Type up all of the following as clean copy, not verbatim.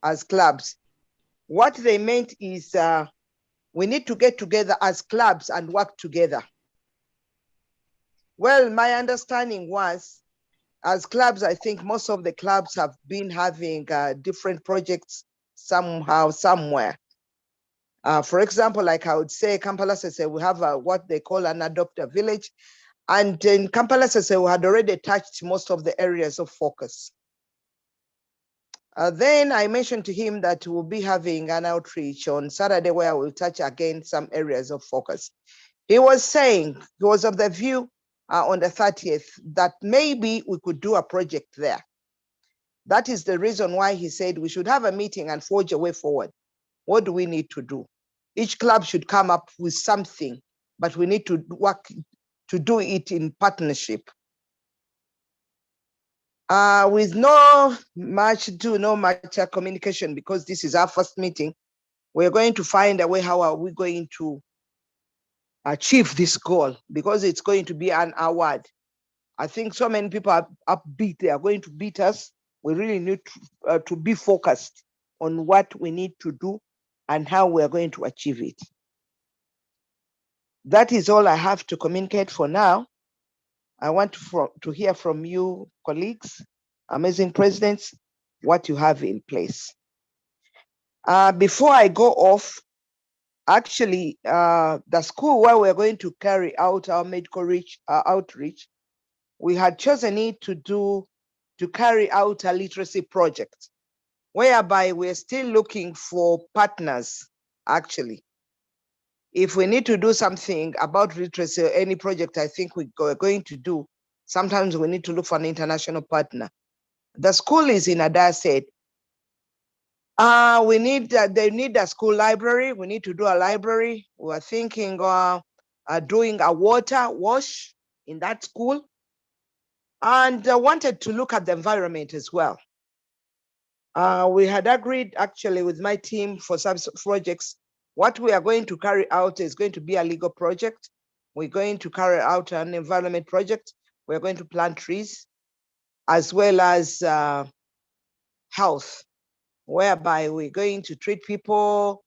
as clubs. What they meant is we need to get together as clubs and work together. Well, my understanding was, as clubs, I think most of the clubs have been having different projects somehow, somewhere. For example, like I would say, Kampala Sese, we have what they call an adopt a village. And in Kampala Sese, we had already touched most of the areas of focus. Then I mentioned to him that we'll be having an outreach on Saturday where we'll touch again some areas of focus. He was saying, he was of the view on the 30th that maybe we could do a project there. That is the reason why he said we should have a meeting and forge a way forward. What do we need to do? Each club should come up with something, but we need to work to do it in partnership. With no much communication, because this is our first meeting, we're going to find a way how are we going to achieve this goal, because it's going to be an award. I think so many people are upbeat, they are going to beat us. We really need to be focused on what we need to do and how we are going to achieve it. That is all I have to communicate for now. I want to hear from you, colleagues, amazing presidents, what you have in place. Before I go off, actually, the school where we're going to carry out our medical outreach, we had chosen it to carry out a literacy project, whereby we're still looking for partners, actually. If we need to do something about literacy or any project I think we're going to do, sometimes we need to look for an international partner. The school is in Ada said, they need a school library. We need to do a library. We're thinking doing a water wash in that school, and wanted to look at the environment as well. We had agreed actually with my team for some projects. What we are going to carry out is going to be a legal project. We're going to carry out an environment project. We're going to plant trees, as well as health, whereby we're going to treat people.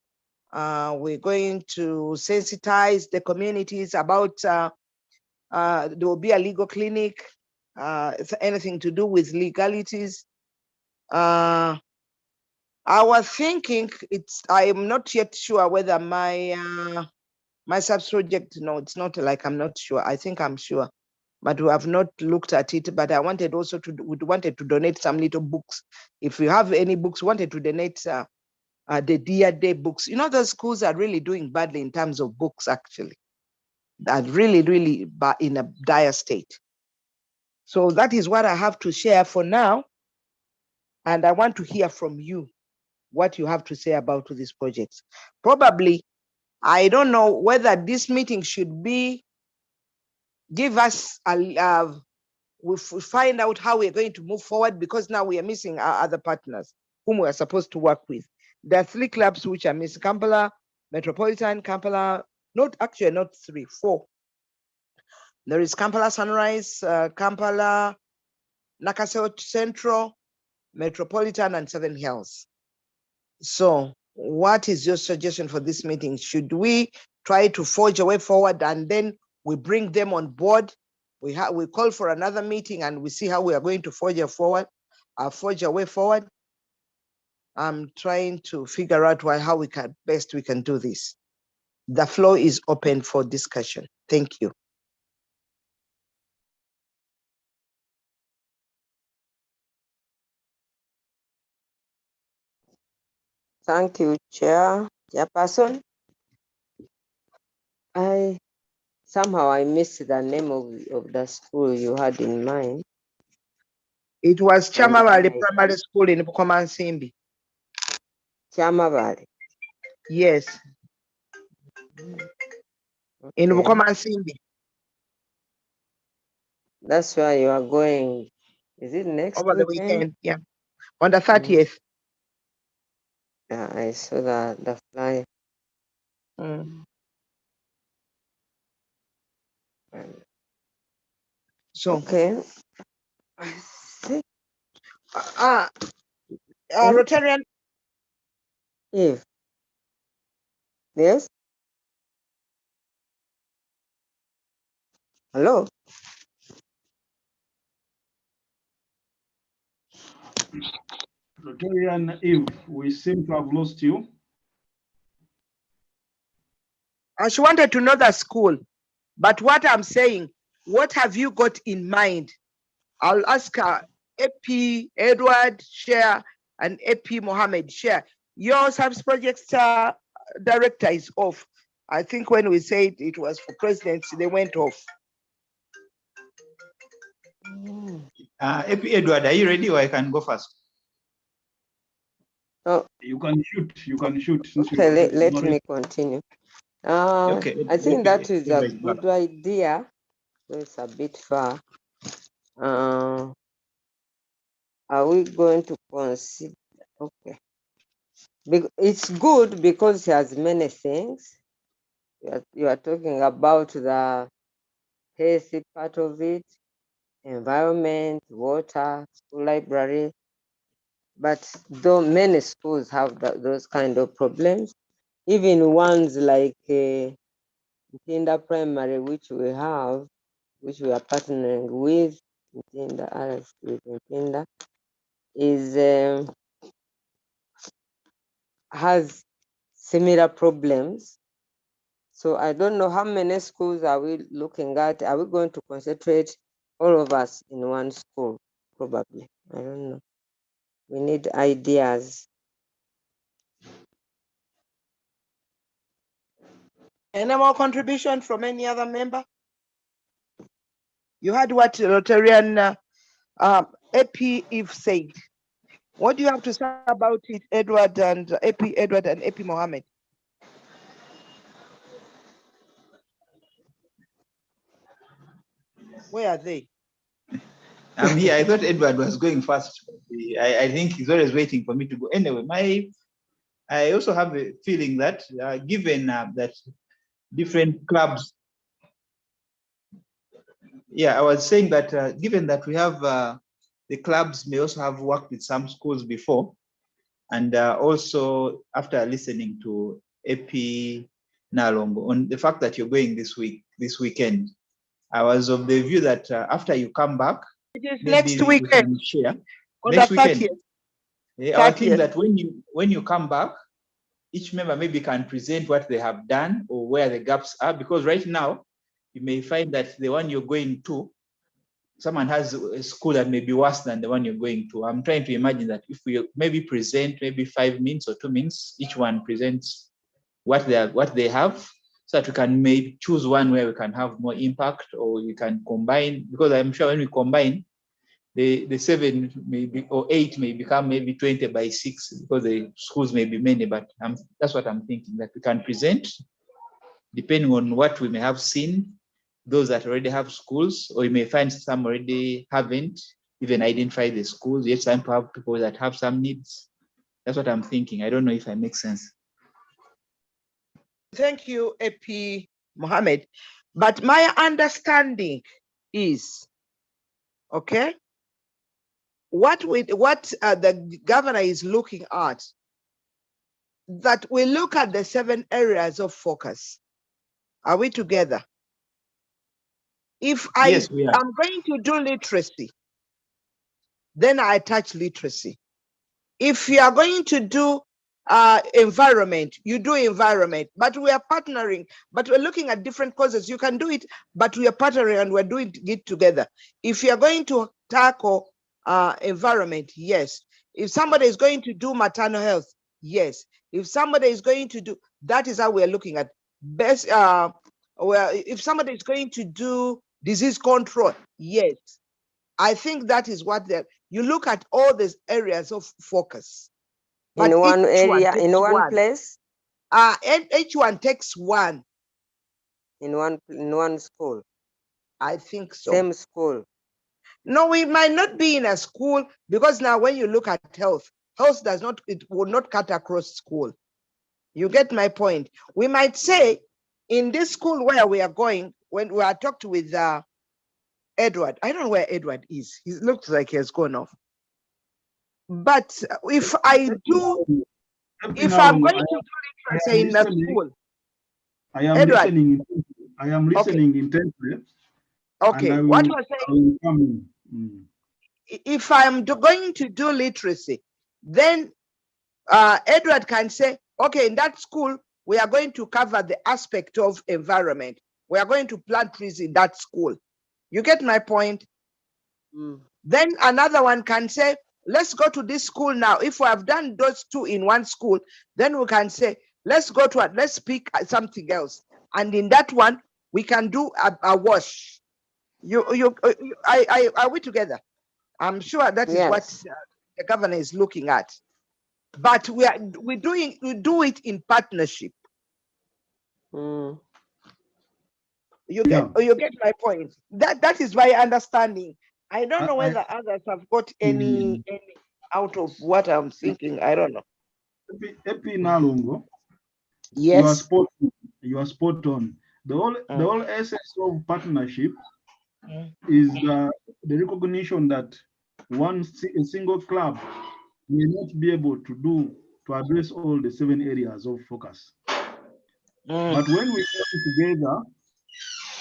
We're going to sensitize the communities about, there will be a legal clinic, anything to do with legalities. I was thinking I am not yet sure whether my sub-project, no, it's not like I'm not sure. I think I'm sure, but we have not looked at it. But I wanted also wanted to donate some little books. If you have any books, wanted to donate the Dear Day books. You know, the schools are really doing badly in terms of books, actually. Are really, really in a dire state. So that is what I have to share for now. And I want to hear from you what you have to say about these projects. Probably, I don't know whether this meeting should be, give us, we find out how we're going to move forward, because now we are missing our other partners whom we are supposed to work with. There are 3 clubs which are missing: Kampala, Metropolitan, Kampala, not 3, 4. There is Kampala Sunrise, Kampala, Nakasero Central, Metropolitan, and Southern Hills. So what is your suggestion for this meeting? Should we try to forge a way forward and then we bring them on board? We call for another meeting and we see how we are going to forge a way forward. I'm trying to figure out how we can do this. The floor is open for discussion. Thank you. Thank you, Chairperson. Somehow I missed the name of the school you had in mind. It was Chamavale Primary School in Bukomansimbi. Chamavale. Yes. Okay. In Bukomansimbi. That's where you are going. Is it next over the weekend? Yeah, on the 30th. Yeah, I saw the flyer. So okay. Rotarian, Eve. Yes? Hello? Rotarian Eve, we seem to have lost you. She wanted to know the school, but what I'm saying, what have you got in mind? I'll ask her, AP Edward share and AP Mohammed share. Your service projects director is off. I think when we said it was for presidency, they went off. AP Edward, are you ready or I can go first? Oh, You can shoot, you can shoot. okay, let me continue. Okay. I think that is a Edward, good idea. It's a bit far. Are we going to consider? Okay. It's good because it has many things. You are talking about the healthy part of it, environment, water, school library. But though many schools have those kind of problems, even ones like Tinda Primary, which we are partnering with, Tinda RS with Tinda, is has similar problems. So I don't know how many schools are we looking at. Are we going to concentrate all of us in one school? Probably. I don't know. We need ideas. Any more contribution from any other member? You heard what Rotarian AP Eve said. What do you have to say about it, Edward and AP Mohammed? Where are they? I'm here. I thought Edward was going first. I think he's always waiting for me to go. Anyway, I also have a feeling that given that different clubs, I was saying that given that we have the clubs may also have worked with some schools before, and also after listening to AP Nalongo on the fact that you're going this weekend, I was of the view that after you come back, It is maybe next you weekend. can share. On Next the weekend. 30th. I think that when you come back, each member maybe can present what they have done or where the gaps are, because right now you may find that the one you're going to, someone has a school that may be worse than the one you're going to. I'm trying to imagine that if we maybe present maybe 5 minutes or 2 minutes, each one presents what they have, so that we can maybe choose one where we can have more impact, or we can combine, because I'm sure when we combine, the 7 maybe or 8 may become maybe 20 by 6, because the schools may be many, but that's what I'm thinking, that we can present depending on what we may have seen, those that already have schools, or you may find some already haven't even identified the schools. Yet time to have people that have some needs. That's what I'm thinking. I don't know if I make sense. Thank you, AP Mohammed. But my understanding is, okay, what the governor is looking at, that we look at the 7 areas of focus. Are we together? If Yes, we are. I'm going to do literacy, then I touch literacy. If you are going to do environment, you do environment, but we are partnering, but we're looking at different causes. You can do it, but we are partnering and we're doing it together. If you're going to tackle environment, yes. If somebody is going to do maternal health, yes. If somebody is going to do, that is how we're looking at best. Well, if somebody is going to do disease control, yes. I think that is what you look at all these areas of focus. But in one area, in one place? Each one takes one. In one school? I think so. Same school? No, we might not be in a school, because now when you look at health it will not cut across school. You get my point? We might say in this school where we are going, when we are talked with Edward, I don't know where Edward is. He looks like he has gone off. But if I do, if I'm Now, going to do I literacy am in the listening. school, I am Edward. listening. I am listening intently, and Okay, I what will, was saying? I will come in. If I'm going to do literacy, then Edward can say, okay, in that school, we are going to cover the aspect of environment. We are going to plant trees in that school. You get my point? Then another one can say, let's go to this school now. If we have done those two in one school, then we can say, let's go to it, let's pick something else. And in that one, we can do a wash. Are we together? I'm sure that is what Yes. the governor is looking at. But we do it in partnership. Mm. You get my point. That is my understanding. I don't know whether others have got any out of what I'm thinking. I don't know. Epi Nalungo, Yes. you are spot on. The whole essence of partnership is the recognition that a single club may not be able to address all the 7 areas of focus. But when we come together,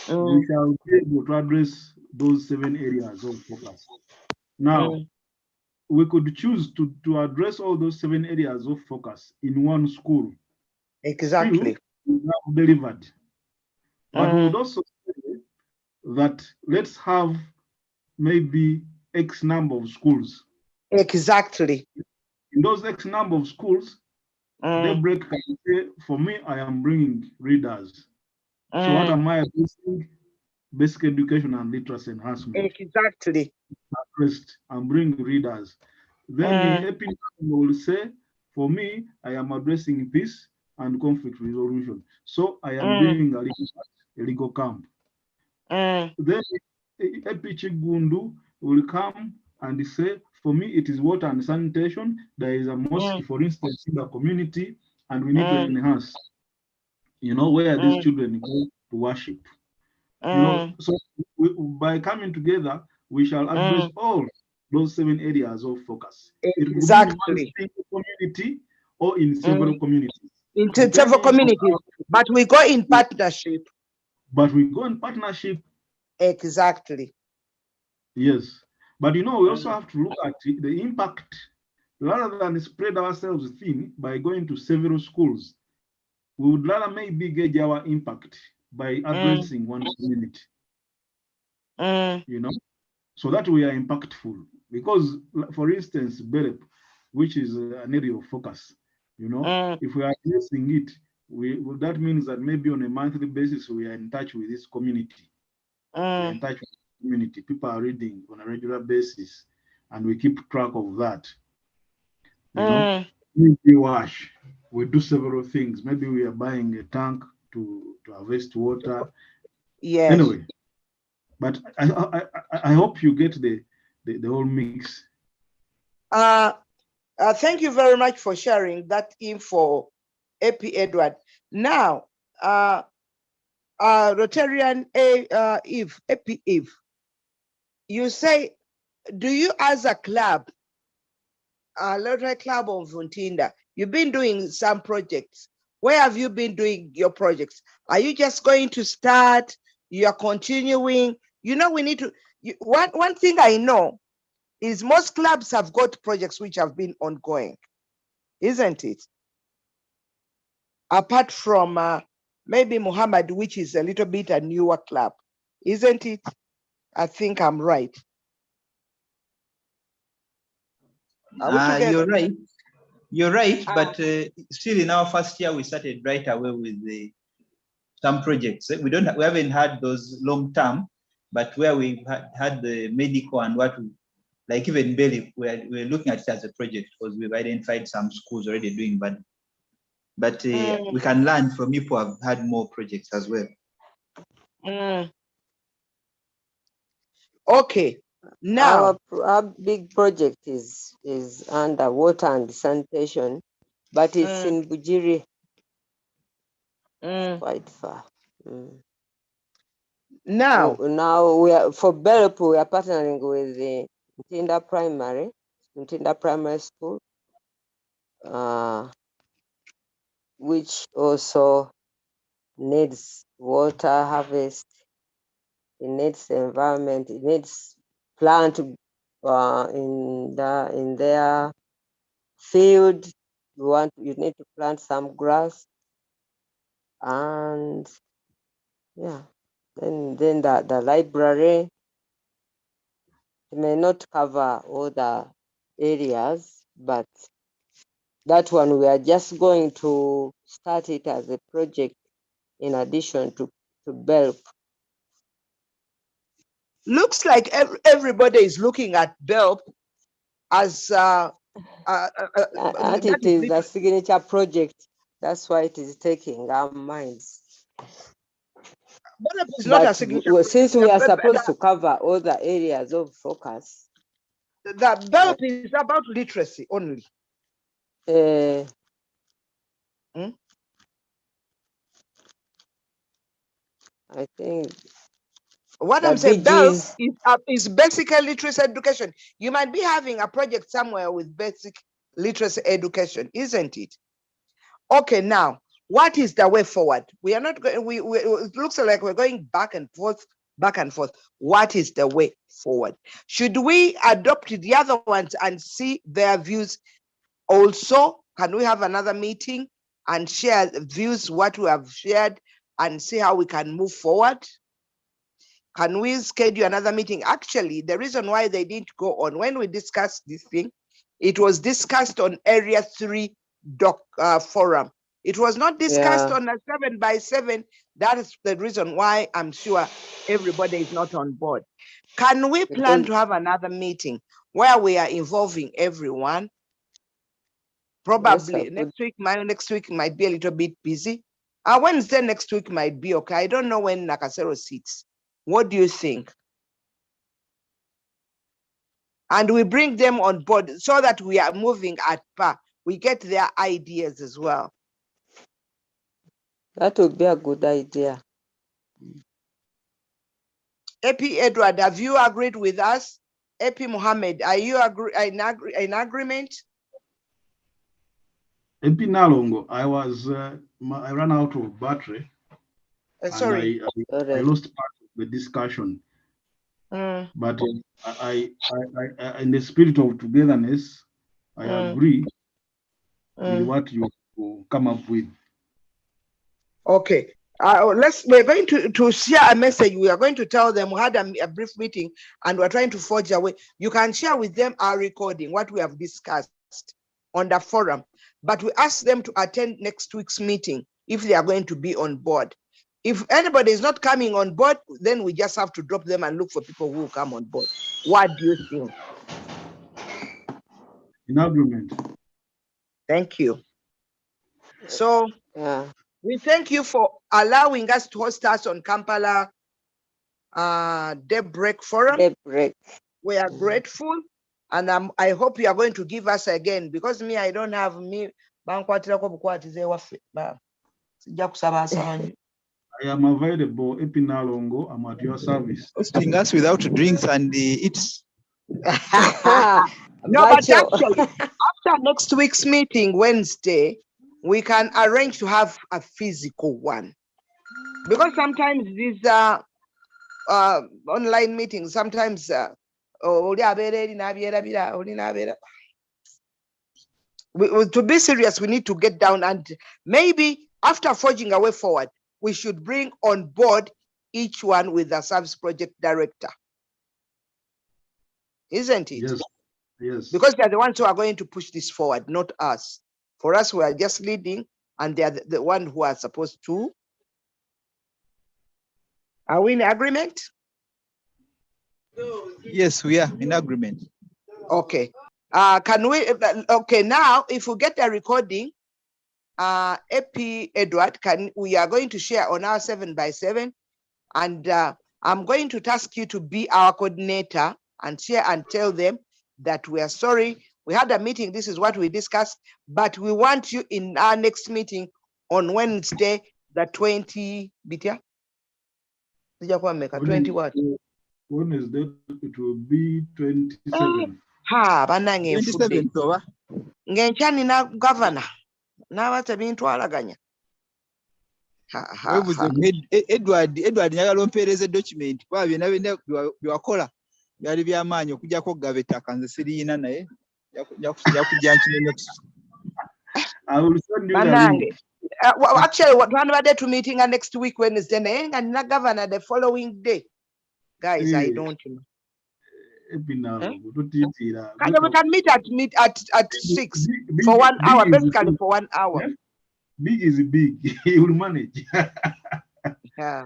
we shall be able to address those 7 areas of focus. Now, we could choose to address all those 7 areas of focus in one school. Exactly. Still, we have delivered. But we would also say that let's have maybe X number of schools. Exactly. In those X number of schools, Daybreak can say, for me, I am bringing readers. So what am I addressing? Basic education and literacy enhancement. Exactly. Addressed and bring readers. Then Epi will say, for me, I am addressing peace and conflict resolution. So I am doing a legal camp. Then Epi Chigundu will come and say, for me, it is water and sanitation. There is a mosque, for instance, in the community, and we need to enhance, where these children go to worship. So by coming together, we shall address all those 7 areas of focus. It could be in one single community or in several communities. In several communities, but we go in partnership. But we go in partnership. Exactly. Yes. But we also have to look at the impact rather than spread ourselves thin by going to several schools. We would rather maybe gauge our impact by addressing one community. So that we are impactful. Because, for instance, BEREP, which is an area of focus, if we are addressing it, that means that maybe on a monthly basis we are in touch with this community. We are in touch with the community. People are reading on a regular basis, and we keep track of that. We wash. We do several things. Maybe we are buying a tank to harvest water. Yes. Anyway, but I hope you get the whole mix. Thank you very much for sharing that info, Epi Edward. Now, Rotarian Epi Eve, you say, do you as a club, Rotary Club of Vuntinda, you've been doing some projects. Where have you been doing your projects? Are you just going to start? You are continuing? We need to, one thing I know is most clubs have got projects which have been ongoing, isn't it? Apart from maybe Muhammad, which is a little bit a newer club, isn't it? I think I'm right. You're right. You're right, but still in our first year, we started right away with some projects. We haven't had those long term, but where we had the medical and like even Belly, we're looking at it as a project because we've identified some schools already doing bad. But we can learn from people who have had more projects as well. Okay. Now our big project is under water and sanitation, but it's in Bujiri. Quite far. Now we are for Belepu, we are partnering with the Mtinda Primary School. which also needs water harvest, it needs environment, it needs plant in their field. You need to plant some grass, and yeah, then the library, it may not cover all the areas, but that one we are just going to start it as a project in addition to BELP. Looks like everybody is looking at BELP as And that it is a signature project. That's why it is taking our minds. BELP is not a But signature. since we are supposed to cover all the areas of focus, The BELP is about literacy only. I think what I'm saying, BELP is basic literacy education. You might be having a project somewhere with basic literacy education, isn't it? Okay, now, what is the way forward? We are not going, it looks like we're going back and forth, back and forth. What is the way forward? Should we adopt the other ones and see their views also? Can we have another meeting and share views, what we have shared, and see how we can move forward? Can we schedule another meeting? Actually, the reason why they didn't go on, when we discussed this thing, it was discussed on Area 3 forum. It was not discussed on a 7x7. That is the reason why I'm sure everybody is not on board. Can we plan to have another meeting where we are involving everyone? Probably next week might be a little bit busy. Wednesday next week might be okay. I don't know when Nakasero sits. What do you think? And we bring them on board so that we are moving at par. We get their ideas as well. That would be a good idea. Epi Edward, have you agreed with us? Epi Mohammed, are you in agreement? Epi Nalongo, I ran out of battery. Sorry. And I lost part of the discussion. But I, in the spirit of togetherness, I agree with what you come up with. Okay. We're going to share a message. We are going to tell them we had a brief meeting and we're trying to forge a way. You can share with them our recording, what we have discussed on the forum. But we ask them to attend next week's meeting if they are going to be on board. If anybody is not coming on board, then we just have to drop them and look for people who will come on board. What do you think? In agreement. Thank you. So we thank you for allowing us to host us on Kampala Daybreak Forum. Daybreak. We are grateful, and I hope you are going to give us again, because me, I don't have me. I am available. Epinalongo, I'm at your service. Hosting us without drinks and eats. No, but actually, after next week's meeting, Wednesday, we can arrange to have a physical one. Because sometimes these online meetings, sometimes to be serious, we need to get down, and maybe after forging a way forward, we should bring on board each one with a service project director. Isn't it? Yes. Yes. Because they're the ones who are going to push this forward, not us. For us, we are just leading, and they're the one who are supposed to. Are we in agreement? Yes, we are in agreement. Okay. Can we? Okay. Now, if we get a recording, Epi Edward, we are going to share on our 7x7, and I'm going to task you to be our coordinator and share and tell them that we are sorry. We had a meeting. This is what we discussed, but we want you in our next meeting on Wednesday, the 20. Bitia? 20 what? Wednesday, it will be 27. Ha, banange 27 Ngenchani na governor. N'aba tebintwalaganya. Edward njagala ompeereza document kuba byonna byewakola byali by'amaanyi okujjako okugaba ettaka nze siriina naye yakujja nkino next. I will send you the Banange. link. Actually, what one about to meeting next week Wednesday, and na governor the following day. Guys, I don't know. Can we can meet at 6 for 1 hour, basically for 1 hour. Big is big. He will manage. Yeah.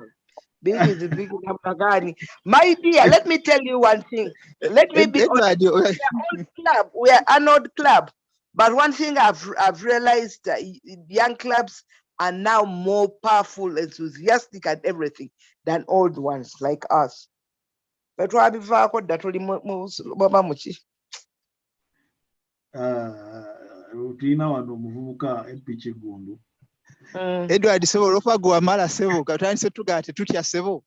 Big is big. My dear, let me tell you one thing. Let me be honest. We are old club. We are an old club. But one thing I've realized, young clubs are now more powerful, enthusiastic, and everything than old ones like us. But what Edward sebo olwokuba gwe wamala sebo katandise tugaate tutya sebo.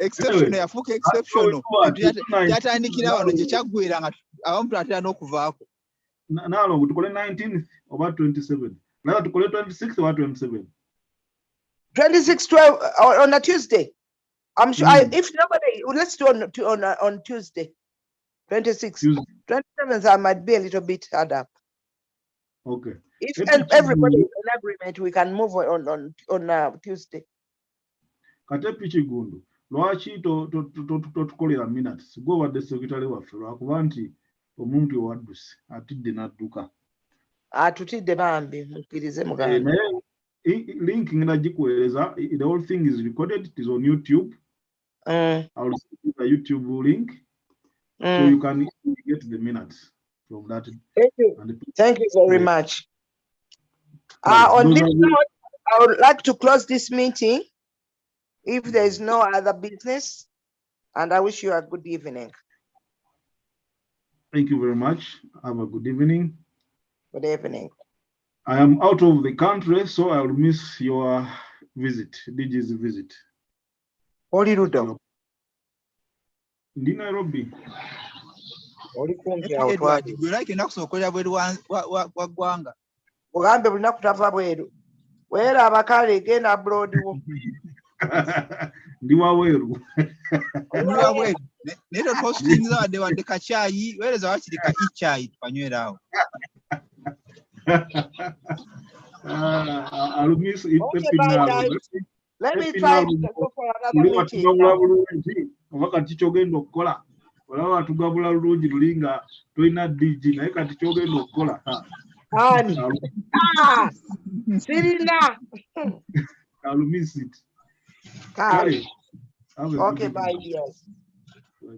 Exception yafuuka exception. Kyatandikira wano gye kyaggwera nga abamu tulatera n'okuvaako. Nalo tukole 19th oba 27th. Nalo tukole 26th or 27th. 26, 12 on a Tuesday. I'm sure if nobody, let's do on Tuesday. 26. 27th, I might be a little bit hard up. Okay. If everybody is in agreement, we can move on Tuesday. Katepi Chigundu. Lwaki tukolera minutes. Go over the secretary waffe lwakuba nti omuntu owaddusi atidde n'adduka. Atutidde bambi mukkirize muganda. Link ngenda gikuweereza. The whole thing is recorded. It is on YouTube. I will send you the YouTube link. So you can get the minutes from that. Thank you. Thank you very much. On this note, I would like to close this meeting if there is no other business, and I wish you a good evening. Thank you very much. Have a good evening. Good evening. I am out of the country, so I will miss your visit, DJ's visit. What do you do? Ndi Nairobi. Edward, gwe like nakusokolera bweru wa ggwanga. Bugambe bulina kutava bweru. Weera abakale genda abroad wo. Ndi waweru. Ndi waweru. Naye tostinza wadde kacaayi, weereza wakiri ka ichaayi tukanywera awo. I'll miss it. Let me try to go for another meeting. Wakati kyogenda okukola olaba tugabula lulungi lulinga tolina DG naye kati kyogenda okukola sirina. I'll miss it. Okay, bye. Yes. Bye.